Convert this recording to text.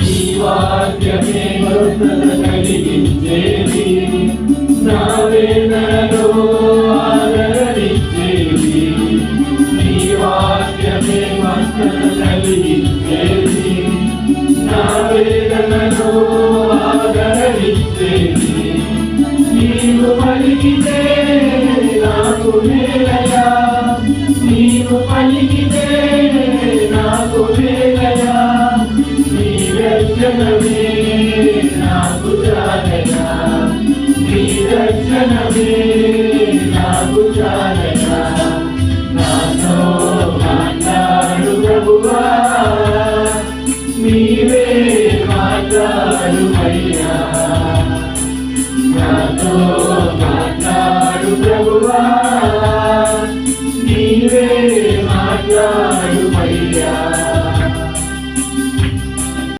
నీ వాక్యమే స్వస్థత కలిగించేది, నా వేదనలో ఆదరణిచ్చేది. నీ వాక్యమే స్వస్థత కలిగించేది, నా వేదనలో ఆదరణిచ్చేది. నీవు పలికితే నాకు మేలయా, నీవు పలికితే నాకు మేలయా. నీ దర్శనమే నాకు చాలయా, నీ దర్శనమే నాకు చాలయా. నాతో మాట్లాడు ప్రభువా, నీవే మాట్లాడు అయ్యా. నాతో